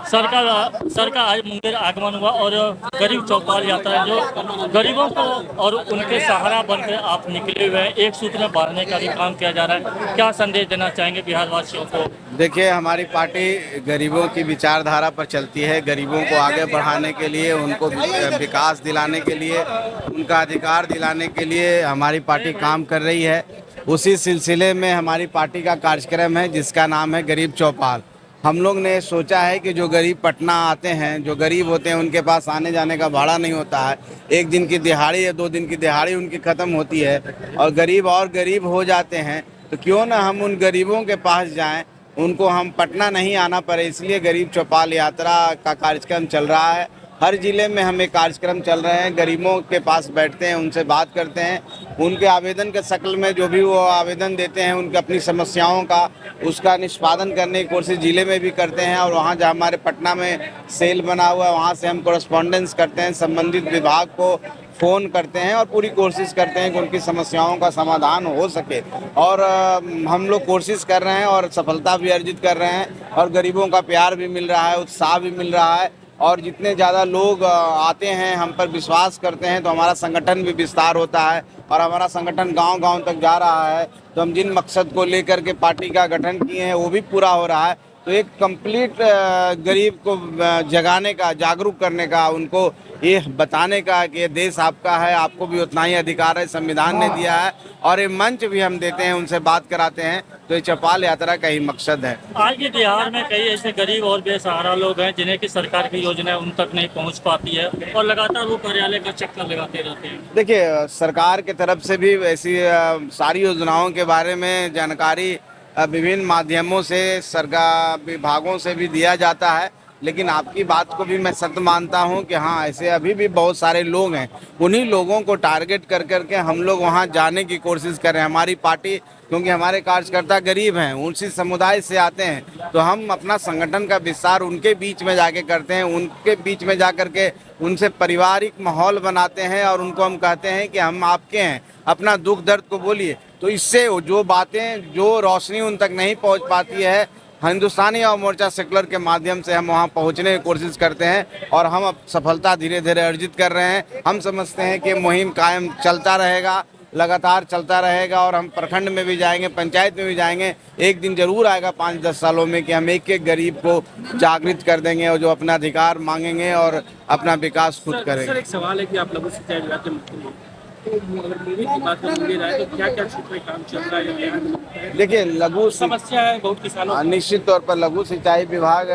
Sir का आज मुंगेर आगमन हुआ और गरीब चौपाल यात्रा जो गरीबों को और उनके सहारा बनकर आप निकले हुए हैं, एक सूत्र में बांधने का भी काम किया जा रहा है। क्या संदेश देना चाहेंगे बिहार वासियों को? देखिए, हमारी पार्टी गरीबों की विचारधारा पर चलती है। गरीबों को आगे बढ़ाने के लिए, उनको विकास दिलाने के लिए, उनका अधिकार दिलाने के लिए हमारी पार्टी काम कर रही है। उसी सिलसिले में हमारी पार्टी का कार्यक्रम है जिसका नाम है गरीब चौपाल। हम लोग ने सोचा है कि जो गरीब पटना आते हैं, जो गरीब होते हैं, उनके पास आने जाने का भाड़ा नहीं होता है। एक दिन की दिहाड़ी या 2 दिन की दिहाड़ी उनकी ख़त्म होती है और गरीब हो जाते हैं। तो क्यों ना हम उन गरीबों के पास जाएं, उनको हम पटना नहीं आना पड़े, इसलिए गरीब चौपाल यात्रा का कार्यक्रम चल रहा है। हर ज़िले में हमें कार्यक्रम चल रहे हैं। गरीबों के पास बैठते हैं, उनसे बात करते हैं, उनके आवेदन के शक्ल में जो भी वो आवेदन देते हैं, उनके अपनी समस्याओं का उसका निष्पादन करने की कोशिश ज़िले में भी करते हैं। और वहाँ जहाँ हमारे पटना में सेल बना हुआ है, वहाँ से हम कोरेस्पॉन्डेंस करते हैं, संबंधित विभाग को फ़ोन करते हैं और पूरी कोशिश करते हैं कि उनकी समस्याओं का समाधान हो सके। और हम लोग कोशिश कर रहे हैं और सफलता भी अर्जित कर रहे हैं और गरीबों का प्यार भी मिल रहा है, उत्साह भी मिल रहा है। और जितने ज़्यादा लोग आते हैं, हम पर विश्वास करते हैं, तो हमारा संगठन भी विस्तार होता है और हमारा संगठन गांव-गांव तक जा रहा है। तो हम जिन मकसद को लेकर के पार्टी का गठन किए हैं वो भी पूरा हो रहा है। तो एक कंप्लीट गरीब को जगाने का, जागरूक करने का, उनको ये बताने का कि ये देश आपका है, आपको भी उतना ही अधिकार है, संविधान ने दिया है। और ये मंच भी हम देते हैं, उनसे बात कराते हैं। तो ये चौपाल यात्रा का ही मकसद है। आज के बिहार में कई ऐसे गरीब और बेसहारा लोग हैं जिन्हें की सरकार की योजनाएं उन तक नहीं पहुंच पाती है और लगातार वो कार्यालय का चक्कर लगाते रहते हैं। देखिए, सरकार की तरफ से भी ऐसी सारी योजनाओं के बारे में जानकारी विभिन्न माध्यमों से, सरकार विभागों से भी दिया जाता है। लेकिन आपकी बात को भी मैं सत्य मानता हूं कि हाँ, ऐसे अभी भी बहुत सारे लोग हैं। उन्हीं लोगों को टारगेट कर करके हम लोग वहां जाने की कोशिश कर रहे हैं। हमारी पार्टी, क्योंकि हमारे कार्यकर्ता गरीब हैं, उसी समुदाय से आते हैं, तो हम अपना संगठन का विस्तार उनके बीच में जाके करते हैं। उनके बीच में जा करके उनसे पारिवारिक माहौल बनाते हैं और उनको हम कहते हैं कि हम आपके हैं, अपना दुख दर्द को बोलिए। तो इससे जो बातें, जो रोशनी उन तक नहीं पहुंच पाती है, हिंदुस्तानी और मोर्चा सेकुलर के माध्यम से हम वहां पहुंचने की कोशिश करते हैं और हम अब सफलता धीरे धीरे अर्जित कर रहे हैं। हम समझते हैं कि मुहिम कायम चलता रहेगा, लगातार चलता रहेगा और हम प्रखंड में भी जाएंगे, पंचायत में भी जाएंगे। एक दिन जरूर आएगा 5-10 सालों में कि हम एक एक गरीब को जागृत कर देंगे और जो अपना अधिकार मांगेंगे और अपना विकास खुद करेंगे। सर, एक सवाल है कि आप लघु सिंचाई विभाग के मंत्री हैं, तो अगर मूवी की बात करेंगे जाए तो क्या क्या क्षेत्र में काम चल रहा है? देखिए, लघु समस्या है बहुत किसानों, निश्चित तौर पर लघु सिंचाई विभाग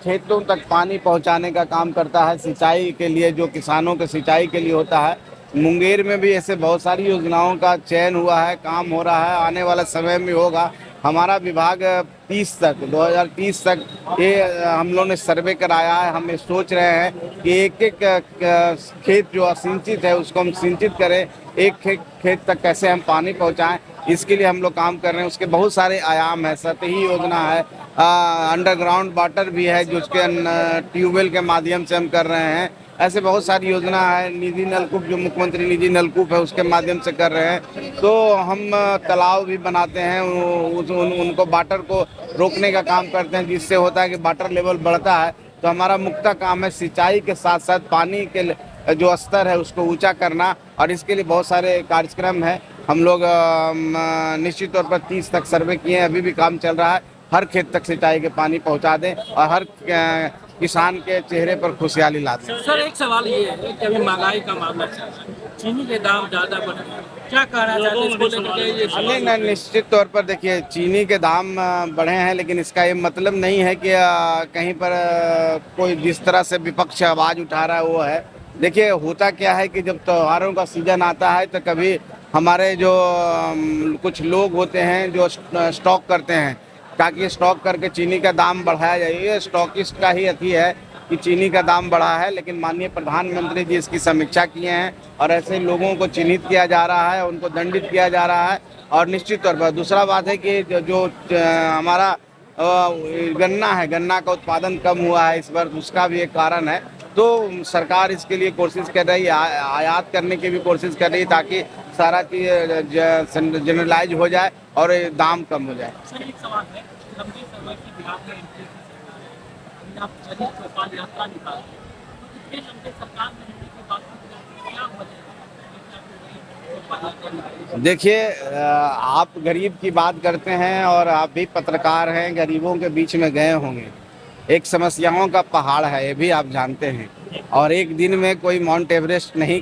खेतों तक पानी पहुंचाने का काम करता है, सिंचाई के लिए, जो किसानों के सिंचाई के लिए होता है। मुंगेर में भी ऐसे बहुत सारी योजनाओं का चयन हुआ है, काम हो रहा है, आने वाला समय में होगा। हमारा विभाग 2030 तक ये हम लोगों ने सर्वे कराया है। हम ये सोच रहे हैं कि एक एक खेत जो असिंचित है उसको हम सिंचित करें, एक खेत तक कैसे हम पानी पहुंचाएं, इसके लिए हम लोग काम कर रहे हैं। उसके बहुत सारे आयाम है, सतही योजना है, अंडरग्राउंड वाटर भी है, जो उसके ट्यूबवेल के माध्यम से हम कर रहे हैं। ऐसे बहुत सारी योजना है। निधि नलकूप, जो मुख्यमंत्री निधि नलकूप है, उसके माध्यम से कर रहे हैं। तो हम तालाब भी बनाते हैं, उनको वाटर को रोकने का काम करते हैं, जिससे होता है कि वाटर लेवल बढ़ता है। तो हमारा मुख्य काम है सिंचाई के साथ साथ पानी के जो स्तर है उसको ऊंचा करना, और इसके लिए बहुत सारे कार्यक्रम है। हम लोग निश्चित तौर पर 30 तक सर्वे किए हैं, अभी भी काम चल रहा है। हर खेत तक सिंचाई के पानी पहुंचा दें और हर किसान के चेहरे पर खुशहाली ला दें। सर, एक सवाल ये है कि अभी महंगाई का मामला चल रहा है, चीनी के दाम ज़्यादा बढ़ रहे हैं, क्या कहना चाहते हैं इसको लेकर? नहीं, निश्चित तौर पर देखिए, चीनी के दाम बढ़े हैं, लेकिन इसका ये मतलब नहीं है कि कहीं पर कोई जिस तरह से विपक्ष आवाज़ उठा रहा है वो है। देखिए, होता क्या है कि जब त्योहारों का सीजन आता है तो कभी हमारे जो कुछ लोग होते हैं जो स्टॉक करते हैं, ताकि स्टॉक करके चीनी का दाम बढ़ाया जाए। ये स्टॉकिस्ट का ही अथी है कि चीनी का दाम बढ़ा है, लेकिन माननीय प्रधानमंत्री जी इसकी समीक्षा किए हैं और ऐसे लोगों को चिन्हित किया जा रहा है, उनको दंडित किया जा रहा है। और निश्चित तौर पर दूसरा बात है कि जो हमारा गन्ना है, गन्ना का उत्पादन कम हुआ है इस बार, उसका भी एक कारण है। तो सरकार इसके लिए कोशिश कर रही है, आयात करने की भी कोशिश कर रही है, ताकि सारा चीज़ जनरलाइज हो जाए और दाम कम हो जाए। सर, एक सवाल है, लंबे समय से बिहार में अभी आप गरीब चौपाल यात्रा निकाल रहे हैं। तो इतने लंबे सरकार में रहने के बाद क्या वजह है कि आप गरीब चौपाल यात्रा निकालें? देखिए आप गरीब की बात करते हैं और आप भी पत्रकार हैं, गरीबों के बीच में गए होंगे। एक समस्याओं का पहाड़ है, ये भी आप जानते हैं। और एक दिन में कोई माउंट एवरेस्ट नहीं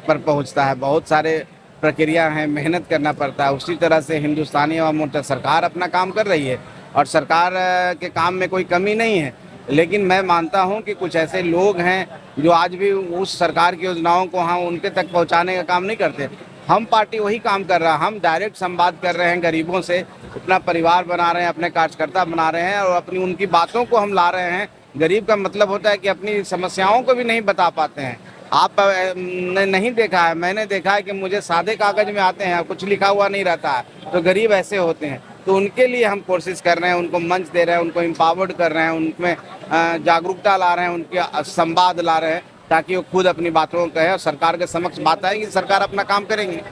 पर पहुंचता है, बहुत सारे प्रक्रिया हैं, मेहनत करना पड़ता है। उसी तरह से हिंदुस्तानी अवाम मोर्चा सरकार अपना काम कर रही है और सरकार के काम में कोई कमी नहीं है। लेकिन मैं मानता हूं कि कुछ ऐसे लोग हैं जो आज भी उस सरकार की योजनाओं को हाँ उनके तक पहुंचाने का काम नहीं करते। हम पार्टी वही काम कर रहा है, हम डायरेक्ट संवाद कर रहे हैं गरीबों से, अपना परिवार बना रहे हैं, अपने कार्यकर्ता बना रहे हैं और अपनी उनकी बातों को हम ला रहे हैं। गरीब का मतलब होता है कि अपनी समस्याओं को भी नहीं बता पाते हैं। आप ने नहीं देखा है, मैंने देखा है कि मुझे सादे कागज में आते हैं, कुछ लिखा हुआ नहीं रहता है, तो गरीब ऐसे होते हैं। तो उनके लिए हम कोशिश कर रहे हैं, उनको मंच दे रहे हैं, उनको एम्पावर्ड कर रहे हैं, उनमें जागरूकता ला रहे हैं, उनके संवाद ला रहे हैं ताकि वो खुद अपनी बातों को कहे और सरकार के समक्ष बात आएगी, सरकार अपना काम करेंगे।